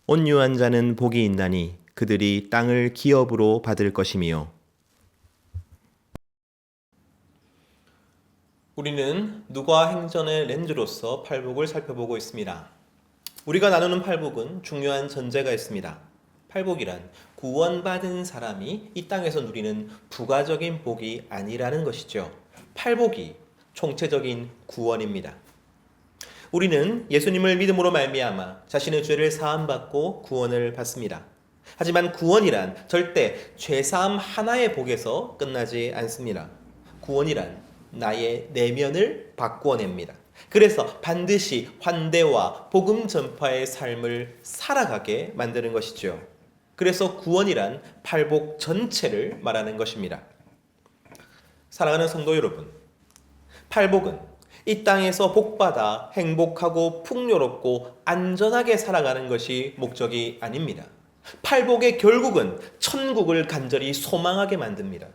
온유한 자는 복이 있나니 그들이 땅을 기업으로 받을 것이며. 우리는 누가 행전의 렌즈로서 팔복을 살펴보고 있습니다. 우리가 나누는 팔복은 중요한 전제가 있습니다. 팔복이란 구원받은 사람이 이 땅에서 누리는 부가적인 복이 아니라는 것이죠. 팔복이 총체적인 구원입니다. 우리는 예수님을 믿음으로 말미암아 자신의 죄를 사함받고 구원을 받습니다. 하지만 구원이란 절대 죄사함 하나의 복에서 끝나지 않습니다. 구원이란 나의 내면을 바꾸어냅니다. 그래서 반드시 환대와 복음 전파의 삶을 살아가게 만드는 것이죠. 그래서 구원이란 팔복 전체를 말하는 것입니다. 사랑하는 성도 여러분, 팔복은 이 땅에서 복받아 행복하고 풍요롭고 안전하게 살아가는 것이 목적이 아닙니다. 팔복의 결국은 천국을 간절히 소망하게 만듭니다.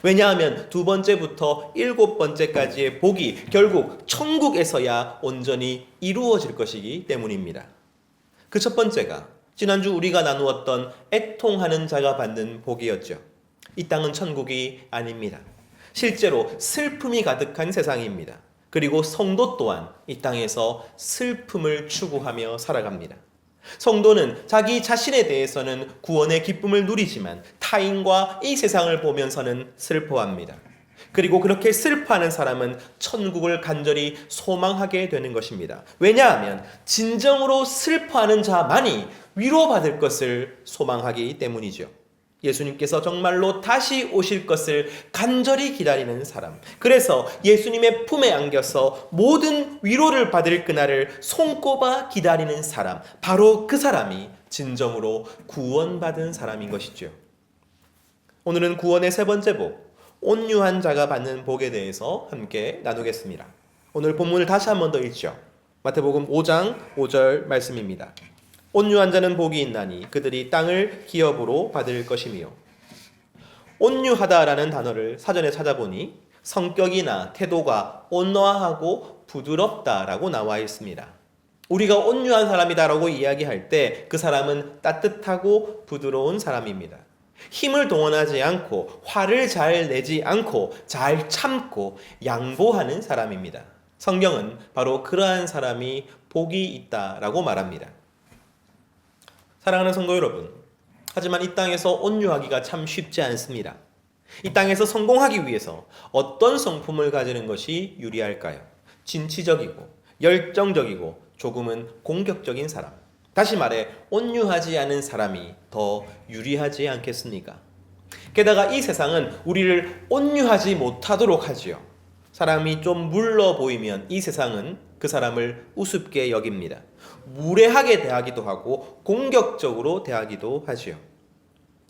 왜냐하면 2번째부터 7번째까지의 복이 결국 천국에서야 온전히 이루어질 것이기 때문입니다. 그 첫 번째가 지난주 우리가 나누었던 애통하는 자가 받는 복이었죠. 이 땅은 천국이 아닙니다. 실제로 슬픔이 가득한 세상입니다. 그리고 성도 또한 이 땅에서 슬픔을 추구하며 살아갑니다. 성도는 자기 자신에 대해서는 구원의 기쁨을 누리지만 타인과 이 세상을 보면서는 슬퍼합니다. 그리고 그렇게 슬퍼하는 사람은 천국을 간절히 소망하게 되는 것입니다. 왜냐하면 진정으로 슬퍼하는 자만이 위로받을 것을 소망하기 때문이죠. 예수님께서 정말로 다시 오실 것을 간절히 기다리는 사람. 그래서 예수님의 품에 안겨서 모든 위로를 받을 그날을 손꼽아 기다리는 사람. 바로 그 사람이 진정으로 구원받은 사람인 것이죠. 오늘은 구원의 세 번째 복, 온유한 자가 받는 복에 대해서 함께 나누겠습니다. 오늘 본문을 다시 한 번 더 읽죠. 마태복음 5장 5절 말씀입니다. 온유한 자는 복이 있나니 그들이 땅을 기업으로 받을 것이며. 온유하다라는 단어를 사전에 찾아보니 성격이나 태도가 온화하고 부드럽다라고 나와 있습니다. 우리가 온유한 사람이다라고 이야기할 때 그 사람은 따뜻하고 부드러운 사람입니다. 힘을 동원하지 않고 화를 잘 내지 않고 잘 참고 양보하는 사람입니다. 성경은 바로 그러한 사람이 복이 있다라고 말합니다. 사랑하는 성도 여러분, 하지만 이 땅에서 온유하기가 참 쉽지 않습니다. 이 땅에서 성공하기 위해서 어떤 성품을 가지는 것이 유리할까요? 진취적이고 열정적이고 조금은 공격적인 사람. 다시 말해 온유하지 않은 사람이 더 유리하지 않겠습니까? 게다가 이 세상은 우리를 온유하지 못하도록 하지요. 사람이 좀 물러 보이면 이 세상은 그 사람을 우습게 여깁니다. 무례하게 대하기도 하고 공격적으로 대하기도 하지요.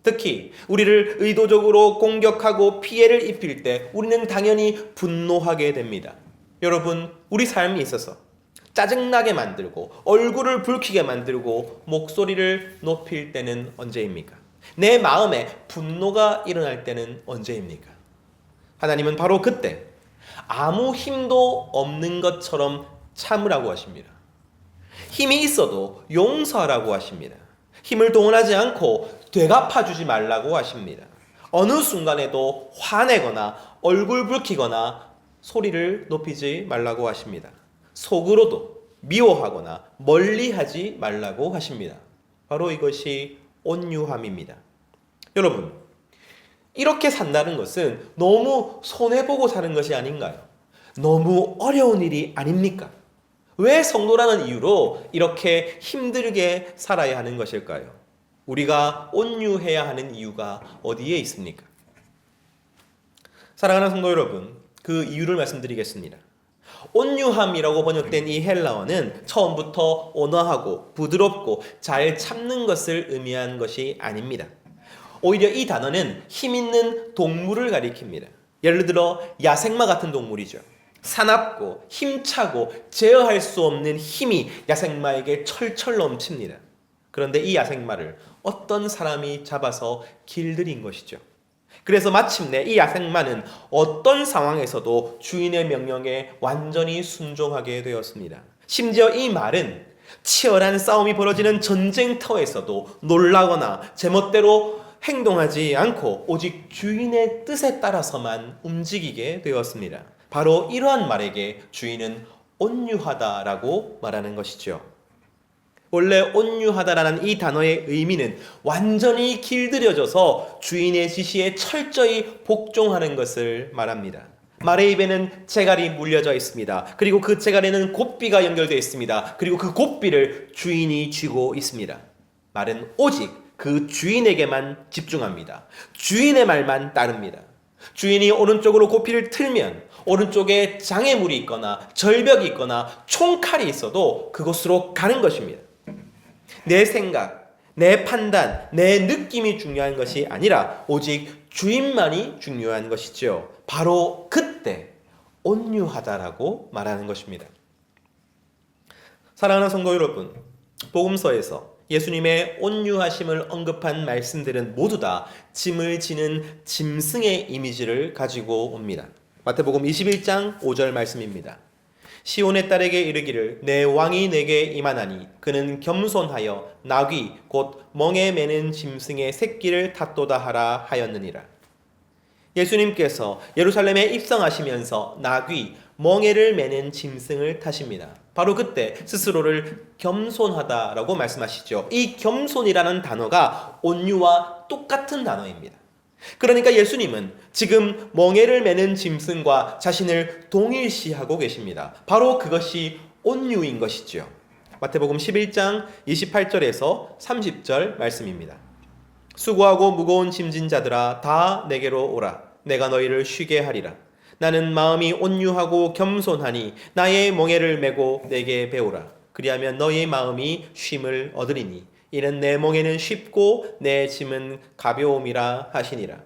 특히 우리를 의도적으로 공격하고 피해를 입힐 때 우리는 당연히 분노하게 됩니다. 여러분, 우리 삶에 있어서 짜증나게 만들고 얼굴을 붉히게 만들고 목소리를 높일 때는 언제입니까? 내 마음에 분노가 일어날 때는 언제입니까? 하나님은 바로 그때 아무 힘도 없는 것처럼 참으라고 하십니다. 힘이 있어도 용서하라고 하십니다. 힘을 동원하지 않고 되갚아주지 말라고 하십니다. 어느 순간에도 화내거나 얼굴 붉히거나 소리를 높이지 말라고 하십니다. 속으로도 미워하거나 멀리하지 말라고 하십니다. 바로 이것이 온유함입니다. 여러분, 이렇게 산다는 것은 너무 손해보고 사는 것이 아닌가요? 너무 어려운 일이 아닙니까? 왜 성도라는 이유로 이렇게 힘들게 살아야 하는 것일까요? 우리가 온유해야 하는 이유가 어디에 있습니까? 사랑하는 성도 여러분, 그 이유를 말씀드리겠습니다. 온유함이라고 번역된 이 헬라어는 처음부터 온화하고 부드럽고 잘 참는 것을 의미한 것이 아닙니다. 오히려 이 단어는 힘 있는 동물을 가리킵니다. 예를 들어 야생마 같은 동물이죠. 사납고 힘차고 제어할 수 없는 힘이 야생마에게 철철 넘칩니다. 그런데 이 야생마를 어떤 사람이 잡아서 길들인 것이죠. 그래서 마침내 이 야생마는 어떤 상황에서도 주인의 명령에 완전히 순종하게 되었습니다. 심지어 이 말은 치열한 싸움이 벌어지는 전쟁터에서도 놀라거나 제멋대로 행동하지 않고 오직 주인의 뜻에 따라서만 움직이게 되었습니다. 바로 이러한 말에게 주인은 온유하다라고 말하는 것이죠. 원래 온유하다라는 이 단어의 의미는 완전히 길들여져서 주인의 지시에 철저히 복종하는 것을 말합니다. 말의 입에는 재갈이 물려져 있습니다. 그리고 그 재갈에는 곱비가 연결되어 있습니다. 그리고 그 곱비를 주인이 쥐고 있습니다. 말은 오직 그 주인에게만 집중합니다. 주인의 말만 따릅니다. 주인이 오른쪽으로 곱비를 틀면 오른쪽에 장애물이 있거나 절벽이 있거나 총칼이 있어도 그곳으로 가는 것입니다. 내 생각, 내 판단, 내 느낌이 중요한 것이 아니라 오직 주인만이 중요한 것이죠. 바로 그때 온유하다라고 말하는 것입니다. 사랑하는 성도 여러분, 복음서에서 예수님의 온유하심을 언급한 말씀들은 모두 다 짐을 지는 짐승의 이미지를 가지고 옵니다. 마태복음 21장 5절 말씀입니다. 시온의 딸에게 이르기를 내 왕이 내게 임하나니 그는 겸손하여 나귀 곧 멍에 매는 짐승의 새끼를 탔도다 하라 하였느니라. 예수님께서 예루살렘에 입성하시면서 나귀, 멍에를 매는 짐승을 타십니다. 바로 그때 스스로를 겸손하다라고 말씀하시죠. 이 겸손이라는 단어가 온유와 똑같은 단어입니다. 그러니까 예수님은 지금 멍에를 매는 짐승과 자신을 동일시하고 계십니다. 바로 그것이 온유인 것이죠. 마태복음 11장 28절에서 30절 말씀입니다. 수고하고 무거운 짐진 자들아 다 내게로 오라. 내가 너희를 쉬게 하리라. 나는 마음이 온유하고 겸손하니 나의 멍에를 메고 내게 배우라. 그리하면 너희 마음이 쉼을 얻으리니 이는 내 멍에는 쉽고 내 짐은 가벼움이라 하시니라.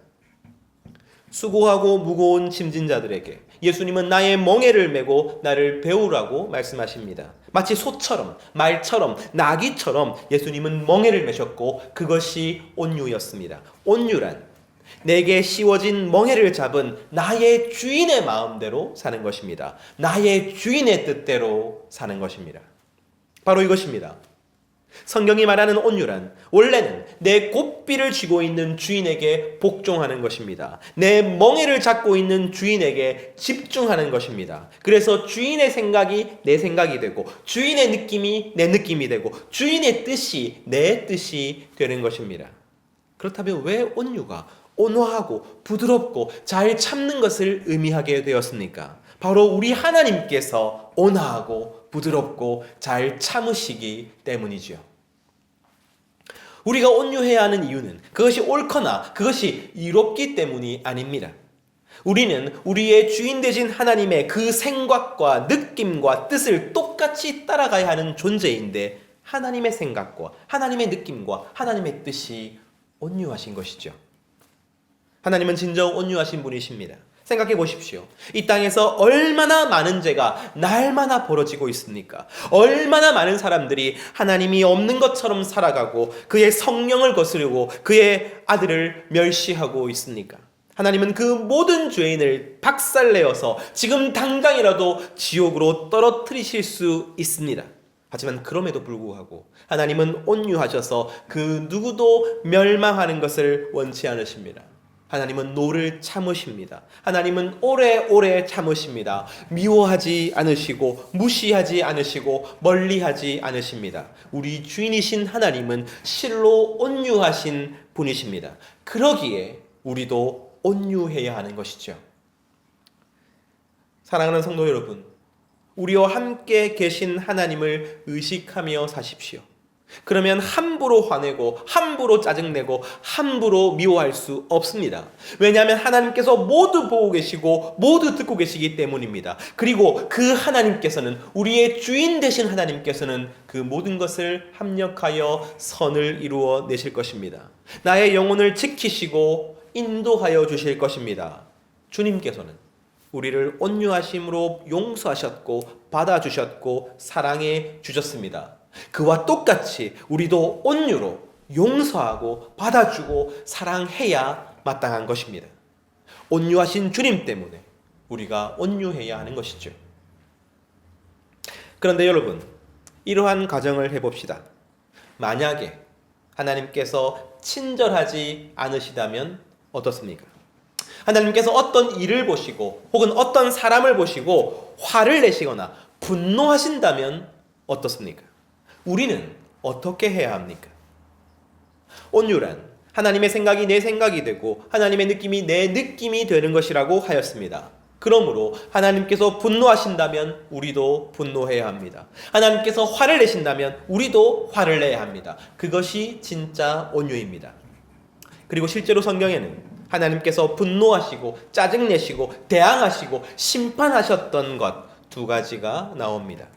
수고하고 무거운 짐진 자들에게 예수님은 나의 멍에를 메고 나를 배우라고 말씀하십니다. 마치 소처럼, 말처럼, 나귀처럼 예수님은 멍에를 메셨고 그것이 온유였습니다. 온유란 내게 씌워진 멍에를 잡은 나의 주인의 마음대로 사는 것입니다. 나의 주인의 뜻대로 사는 것입니다. 바로 이것입니다. 성경이 말하는 온유란 원래는 내 곱비를 쥐고 있는 주인에게 복종하는 것입니다. 내 멍에를 잡고 있는 주인에게 집중하는 것입니다. 그래서 주인의 생각이 내 생각이 되고 주인의 느낌이 내 느낌이 되고 주인의 뜻이 내 뜻이 되는 것입니다. 그렇다면 왜 온유가 온화하고 부드럽고 잘 참는 것을 의미하게 되었습니까? 바로 우리 하나님께서 온화하고 부드럽고 잘 참으시기 때문이죠. 우리가 온유해야 하는 이유는 그것이 옳거나 그것이 이롭기 때문이 아닙니다. 우리는 우리의 주인 되신 하나님의 그 생각과 느낌과 뜻을 똑같이 따라가야 하는 존재인데 하나님의 생각과 하나님의 느낌과 하나님의 뜻이 온유하신 것이죠. 하나님은 진정 온유하신 분이십니다. 생각해 보십시오. 이 땅에서 얼마나 많은 죄가 날마다 벌어지고 있습니까? 얼마나 많은 사람들이 하나님이 없는 것처럼 살아가고 그의 성령을 거스르고 그의 아들을 멸시하고 있습니까? 하나님은 그 모든 죄인을 박살내어서 지금 당장이라도 지옥으로 떨어뜨리실 수 있습니다. 하지만 그럼에도 불구하고 하나님은 온유하셔서 그 누구도 멸망하는 것을 원치 않으십니다. 하나님은 노를 참으십니다. 하나님은 오래오래 참으십니다. 미워하지 않으시고 무시하지 않으시고 멀리하지 않으십니다. 우리 주인이신 하나님은 실로 온유하신 분이십니다. 그러기에 우리도 온유해야 하는 것이죠. 사랑하는 성도 여러분, 우리와 함께 계신 하나님을 의식하며 사십시오. 그러면 함부로 화내고 함부로 짜증내고 함부로 미워할 수 없습니다. 왜냐하면 하나님께서 모두 보고 계시고 모두 듣고 계시기 때문입니다. 그리고 그 하나님께서는 우리의 주인 되신 하나님께서는 그 모든 것을 합력하여 선을 이루어 내실 것입니다. 나의 영혼을 지키시고 인도하여 주실 것입니다. 주님께서는 우리를 온유하심으로 용서하셨고 받아주셨고 사랑해 주셨습니다. 그와 똑같이 우리도 온유로 용서하고 받아주고 사랑해야 마땅한 것입니다. 온유하신 주님 때문에 우리가 온유해야 하는 것이죠. 그런데 여러분, 이러한 가정을 해봅시다. 만약에 하나님께서 친절하지 않으시다면 어떻습니까? 하나님께서 어떤 일을 보시고 혹은 어떤 사람을 보시고 화를 내시거나 분노하신다면 어떻습니까? 우리는 어떻게 해야 합니까? 온유란 하나님의 생각이 내 생각이 되고 하나님의 느낌이 내 느낌이 되는 것이라고 하였습니다. 그러므로 하나님께서 분노하신다면 우리도 분노해야 합니다. 하나님께서 화를 내신다면 우리도 화를 내야 합니다. 그것이 진짜 온유입니다. 그리고 실제로 성경에는 하나님께서 분노하시고 짜증내시고 대항하시고 심판하셨던 것 두 가지가 나옵니다.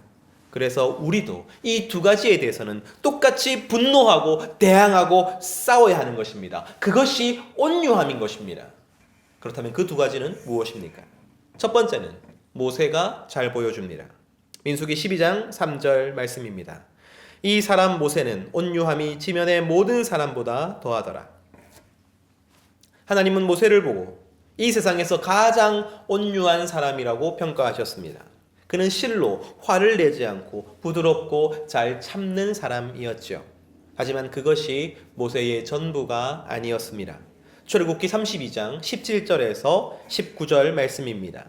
그래서 우리도 이 두 가지에 대해서는 똑같이 분노하고 대항하고 싸워야 하는 것입니다. 그것이 온유함인 것입니다. 그렇다면 그 두 가지는 무엇입니까? 첫 번째는 모세가 잘 보여줍니다. 민수기 12장 3절 말씀입니다. 이 사람 모세는 온유함이 지면의 모든 사람보다 더하더라. 하나님은 모세를 보고 이 세상에서 가장 온유한 사람이라고 평가하셨습니다. 그는 실로 화를 내지 않고 부드럽고 잘 참는 사람이었죠. 하지만 그것이 모세의 전부가 아니었습니다. 출애굽기 32장 17절에서 19절 말씀입니다.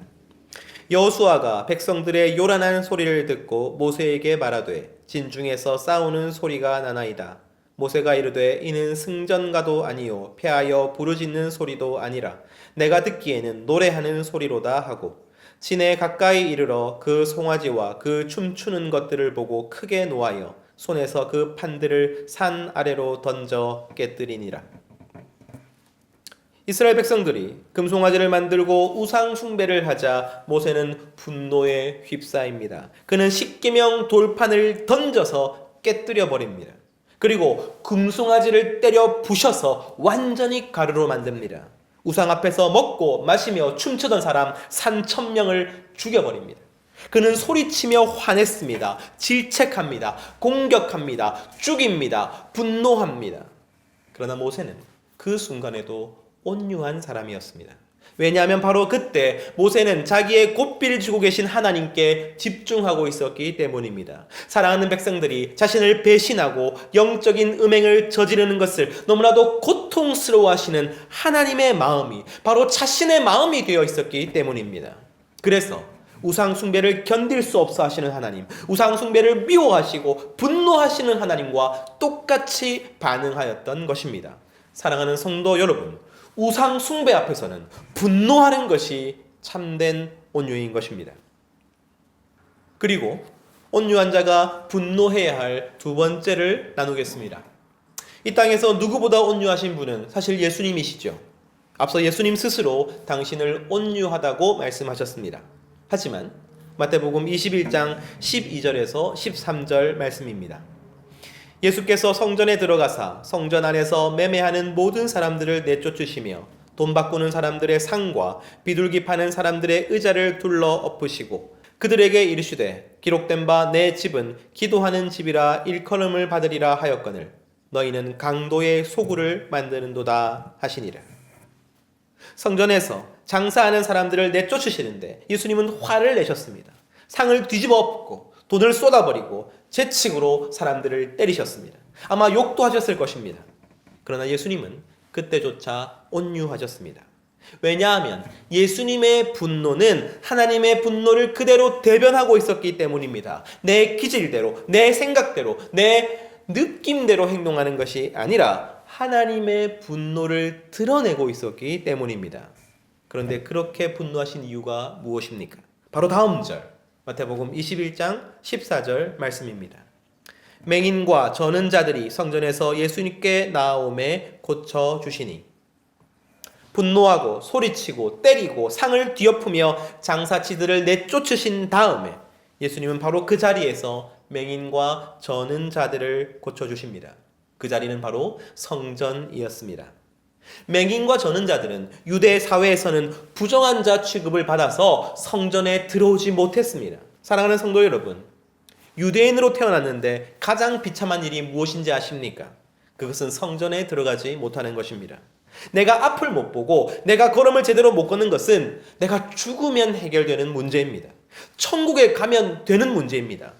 여호수아가 백성들의 요란한 소리를 듣고 모세에게 말하되 진중에서 싸우는 소리가 나나이다. 모세가 이르되 이는 승전가도 아니요 패하여 부르짖는 소리도 아니라 내가 듣기에는 노래하는 소리로다 하고 진에 가까이 이르러 그 송아지와 그 춤추는 것들을 보고 크게 노하여 손에서 그 판들을 산 아래로 던져 깨뜨리니라. 이스라엘 백성들이 금송아지를 만들고 우상 숭배를 하자 모세는 분노에 휩싸입니다. 그는 십계명 돌판을 던져서 깨뜨려 버립니다. 그리고 금송아지를 때려 부셔서 완전히 가루로 만듭니다. 우상 앞에서 먹고 마시며 춤추던 사람 3,000명을 죽여버립니다. 그는 소리치며 화냈습니다. 질책합니다. 공격합니다. 죽입니다. 분노합니다. 그러나 모세는 그 순간에도 온유한 사람이었습니다. 왜냐하면 바로 그때 모세는 자기의 고삐를 쥐고 계신 하나님께 집중하고 있었기 때문입니다. 사랑하는 백성들이 자신을 배신하고 영적인 음행을 저지르는 것을 너무나도 고통스러워하시는 하나님의 마음이 바로 자신의 마음이 되어 있었기 때문입니다. 그래서 우상 숭배를 견딜 수 없어 하시는 하나님, 우상 숭배를 미워하시고 분노하시는 하나님과 똑같이 반응하였던 것입니다. 사랑하는 성도 여러분, 우상 숭배 앞에서는 분노하는 것이 참된 온유인 것입니다. 그리고 온유한 자가 분노해야 할 두 번째를 나누겠습니다. 이 땅에서 누구보다 온유하신 분은 사실 예수님이시죠. 앞서 예수님 스스로 당신을 온유하다고 말씀하셨습니다. 하지만 마태복음 21장 12절에서 13절 말씀입니다. 예수께서 성전에 들어가사 성전 안에서 매매하는 모든 사람들을 내쫓으시며 돈 바꾸는 사람들의 상과 비둘기 파는 사람들의 의자를 둘러 엎으시고 그들에게 이르시되 기록된 바 내 집은 기도하는 집이라 일컬음을 받으리라 하였거늘 너희는 강도의 소굴을 만드는도다 하시니라. 성전에서 장사하는 사람들을 내쫓으시는데 예수님은 화를 내셨습니다. 상을 뒤집어 엎고 돈을 쏟아버리고 재칙으로 사람들을 때리셨습니다. 아마 욕도 하셨을 것입니다. 그러나 예수님은 그때조차 온유하셨습니다. 왜냐하면 예수님의 분노는 하나님의 분노를 그대로 대변하고 있었기 때문입니다. 내 기질대로, 내 생각대로, 내 느낌대로 행동하는 것이 아니라 하나님의 분노를 드러내고 있었기 때문입니다. 그런데 그렇게 분노하신 이유가 무엇입니까? 바로 다음 절 마태복음 21장 14절 말씀입니다. 맹인과 저는 자들이 성전에서 예수님께 나아오매 고쳐주시니 분노하고 소리치고 때리고 상을 뒤엎으며 장사치들을 내쫓으신 다음에 예수님은 바로 그 자리에서 맹인과 저는 자들을 고쳐주십니다. 그 자리는 바로 성전이었습니다. 맹인과 저는 자들은 유대 사회에서는 부정한 자 취급을 받아서 성전에 들어오지 못했습니다. 사랑하는 성도 여러분, 유대인으로 태어났는데 가장 비참한 일이 무엇인지 아십니까? 그것은 성전에 들어가지 못하는 것입니다. 내가 앞을 못 보고 내가 걸음을 제대로 못 걷는 것은 내가 죽으면 해결되는 문제입니다. 천국에 가면 되는 문제입니다.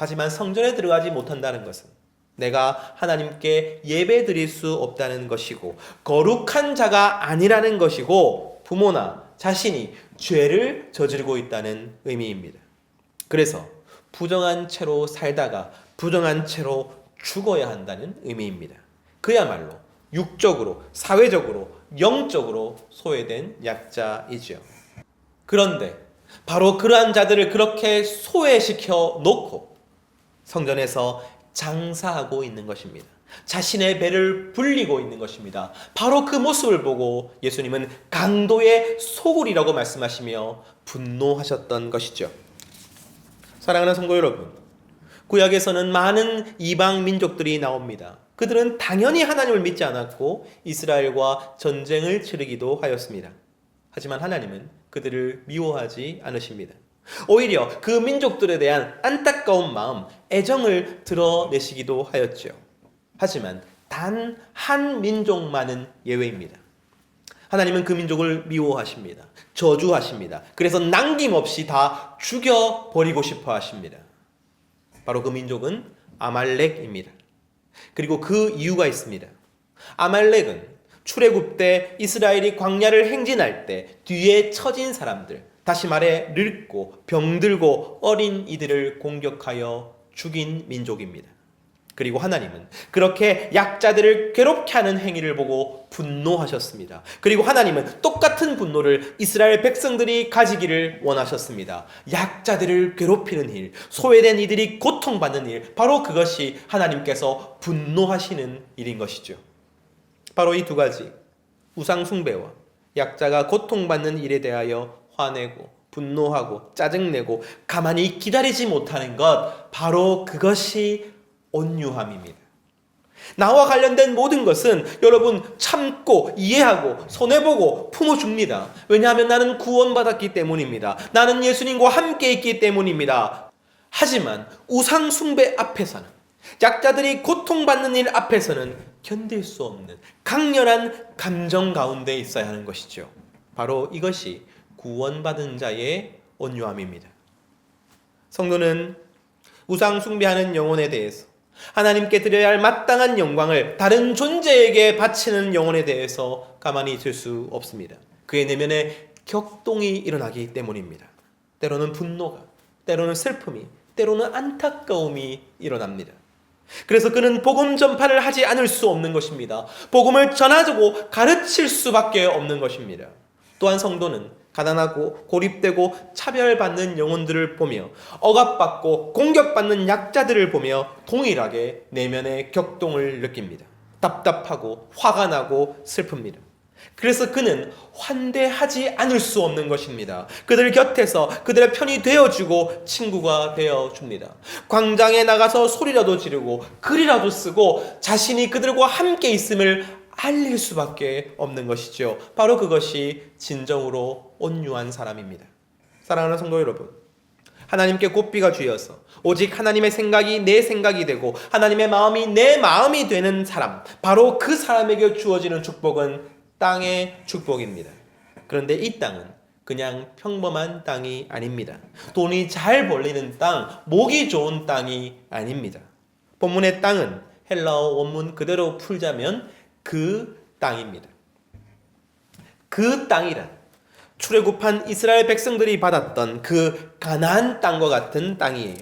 하지만 성전에 들어가지 못한다는 것은 내가 하나님께 예배 드릴 수 없다는 것이고 거룩한 자가 아니라는 것이고 부모나 자신이 죄를 저지르고 있다는 의미입니다. 그래서 부정한 채로 살다가 부정한 채로 죽어야 한다는 의미입니다. 그야말로 육적으로, 사회적으로, 영적으로 소외된 약자이죠. 그런데 바로 그러한 자들을 그렇게 소외시켜 놓고 성전에서 장사하고 있는 것입니다. 자신의 배를 불리고 있는 것입니다. 바로 그 모습을 보고 예수님은 강도의 소굴이라고 말씀하시며 분노하셨던 것이죠. 사랑하는 성도 여러분, 구약에서는 많은 이방 민족들이 나옵니다. 그들은 당연히 하나님을 믿지 않았고 이스라엘과 전쟁을 치르기도 하였습니다. 하지만 하나님은 그들을 미워하지 않으십니다. 오히려 그 민족들에 대한 안타까운 마음, 애정을 드러내시기도 하였죠. 하지만 단 한 민족만은 예외입니다. 하나님은 그 민족을 미워하십니다. 저주하십니다. 그래서 남김없이 다 죽여버리고 싶어 하십니다. 바로 그 민족은 아말렉입니다. 그리고 그 이유가 있습니다. 아말렉은 출애굽 때 이스라엘이 광야를 행진할 때 뒤에 처진 사람들, 다시 말해 늙고 병들고 어린 이들을 공격하여 죽인 민족입니다. 그리고 하나님은 그렇게 약자들을 괴롭게 하는 행위를 보고 분노하셨습니다. 그리고 하나님은 똑같은 분노를 이스라엘 백성들이 가지기를 원하셨습니다. 약자들을 괴롭히는 일, 소외된 이들이 고통받는 일, 바로 그것이 하나님께서 분노하시는 일인 것이죠. 바로 이 두 가지, 우상 숭배와 약자가 고통받는 일에 대하여 화내고 분노하고 짜증내고 가만히 기다리지 못하는 것, 바로 그것이 온유함입니다. 나와 관련된 모든 것은 여러분 참고 이해하고 손해보고 품어줍니다. 왜냐하면 나는 구원받았기 때문입니다. 나는 예수님과 함께 있기 때문입니다. 하지만 우상 숭배 앞에서는, 약자들이 고통받는 일 앞에서는 견딜 수 없는 강렬한 감정 가운데 있어야 하는 것이죠. 바로 이것이 구원받은 자의 온유함입니다. 성도는 우상 숭배하는 영혼에 대해서, 하나님께 드려야 할 마땅한 영광을 다른 존재에게 바치는 영혼에 대해서 가만히 있을 수 없습니다. 그의 내면에 격동이 일어나기 때문입니다. 때로는 분노가, 때로는 슬픔이, 때로는 안타까움이 일어납니다. 그래서 그는 복음 전파를 하지 않을 수 없는 것입니다. 복음을 전하고 가르칠 수밖에 없는 것입니다. 또한 성도는 가난하고 고립되고 차별받는 영혼들을 보며 억압받고 공격받는 약자들을 보며 동일하게 내면의 격동을 느낍니다. 답답하고 화가 나고 슬픕니다. 그래서 그는 환대하지 않을 수 없는 것입니다. 그들 곁에서 그들의 편이 되어주고 친구가 되어줍니다. 광장에 나가서 소리라도 지르고 글이라도 쓰고 자신이 그들과 함께 있음을 알릴 수밖에 없는 것이죠. 바로 그것이 진정으로 온유한 사람입니다. 사랑하는 성도 여러분, 하나님께 곱비가 쥐어서 오직 하나님의 생각이 내 생각이 되고 하나님의 마음이 내 마음이 되는 사람, 바로 그 사람에게 주어지는 축복은 땅의 축복입니다. 그런데 이 땅은 그냥 평범한 땅이 아닙니다. 돈이 잘 벌리는 땅, 목이 좋은 땅이 아닙니다. 본문의 땅은 헬라어 원문 그대로 풀자면 그 땅입니다. 그 땅이란 출애굽한 이스라엘 백성들이 받았던 그 가나안 땅과 같은 땅이에요.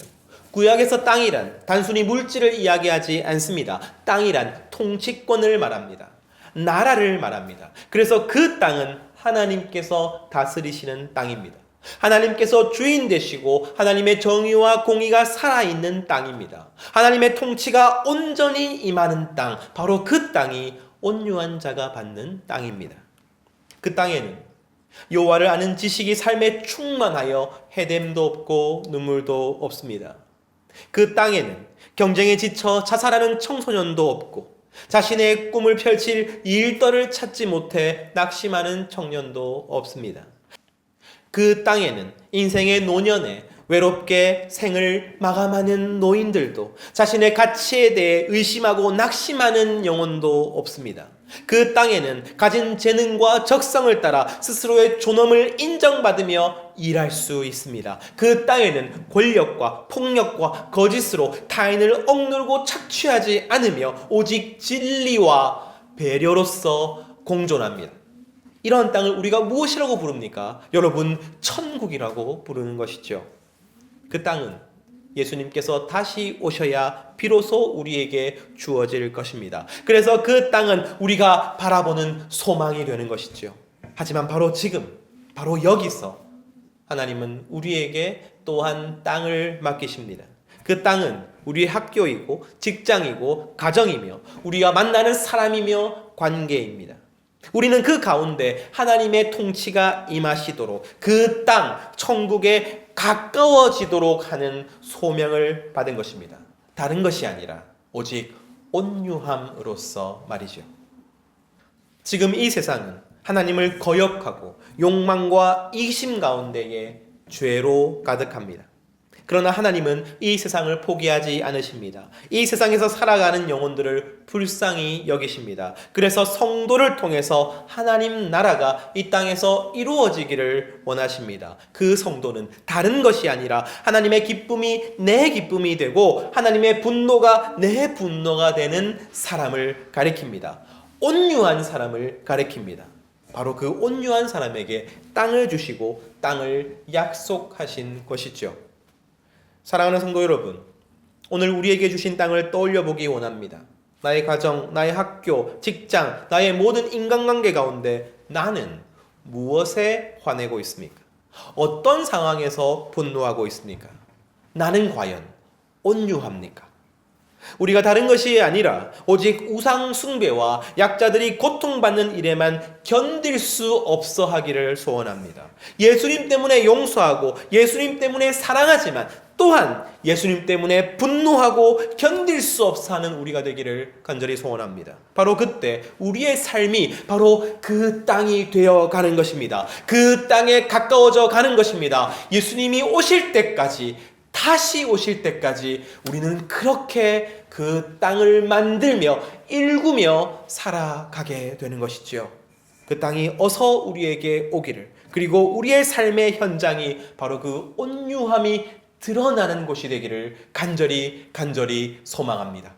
구약에서 땅이란 단순히 물질을 이야기하지 않습니다. 땅이란 통치권을 말합니다. 나라를 말합니다. 그래서 그 땅은 하나님께서 다스리시는 땅입니다. 하나님께서 주인 되시고 하나님의 정의와 공의가 살아있는 땅입니다. 하나님의 통치가 온전히 임하는 땅, 바로 그 땅이 온유한 자가 받는 땅입니다. 그 땅에는 여호와를 아는 지식이 삶에 충만하여 해됨도 없고 눈물도 없습니다. 그 땅에는 경쟁에 지쳐 자살하는 청소년도 없고 자신의 꿈을 펼칠 일터를 찾지 못해 낙심하는 청년도 없습니다. 그 땅에는 인생의 노년에 외롭게 생을 마감하는 노인들도, 자신의 가치에 대해 의심하고 낙심하는 영혼도 없습니다. 그 땅에는 가진 재능과 적성을 따라 스스로의 존엄을 인정받으며 일할 수 있습니다. 그 땅에는 권력과 폭력과 거짓으로 타인을 억누르고 착취하지 않으며 오직 진리와 배려로서 공존합니다. 이러한 땅을 우리가 무엇이라고 부릅니까? 여러분, 천국이라고 부르는 것이죠. 그 땅은 예수님께서 다시 오셔야 비로소 우리에게 주어질 것입니다. 그래서 그 땅은 우리가 바라보는 소망이 되는 것이죠. 하지만 바로 지금, 바로 여기서 하나님은 우리에게 또한 땅을 맡기십니다. 그 땅은 우리의 학교이고 직장이고 가정이며 우리가 만나는 사람이며 관계입니다. 우리는 그 가운데 하나님의 통치가 임하시도록 그 땅, 천국에 가까워지도록 하는 소명을 받은 것입니다. 다른 것이 아니라 오직 온유함으로써 말이죠. 지금 이 세상은 하나님을 거역하고 욕망과 이기심 가운데에 죄로 가득합니다. 그러나 하나님은 이 세상을 포기하지 않으십니다. 이 세상에서 살아가는 영혼들을 불쌍히 여기십니다. 그래서 성도를 통해서 하나님 나라가 이 땅에서 이루어지기를 원하십니다. 그 성도는 다른 것이 아니라 하나님의 기쁨이 내 기쁨이 되고 하나님의 분노가 내 분노가 되는 사람을 가리킵니다. 온유한 사람을 가리킵니다. 바로 그 온유한 사람에게 땅을 주시고 땅을 약속하신 것이죠. 사랑하는 성도 여러분, 오늘 우리에게 주신 땅을 떠올려 보기 원합니다. 나의 가정, 나의 학교, 직장, 나의 모든 인간관계 가운데 나는 무엇에 화내고 있습니까? 어떤 상황에서 분노하고 있습니까? 나는 과연 온유합니까? 우리가 다른 것이 아니라 오직 우상 숭배와 약자들이 고통받는 일에만 견딜 수 없어 하기를 소원합니다. 예수님 때문에 용서하고 예수님 때문에 사랑하지만 또한 예수님 때문에 분노하고 견딜 수 없어 하는 우리가 되기를 간절히 소원합니다. 바로 그때 우리의 삶이 바로 그 땅이 되어 가는 것입니다. 그 땅에 가까워져 가는 것입니다. 예수님이 오실 때까지, 다시 오실 때까지 우리는 그렇게 그 땅을 만들며 일구며 살아가게 되는 것이지요. 그 땅이 어서 우리에게 오기를, 그리고 우리의 삶의 현장이 바로 그 온유함이 드러나는 곳이 되기를 간절히 소망합니다.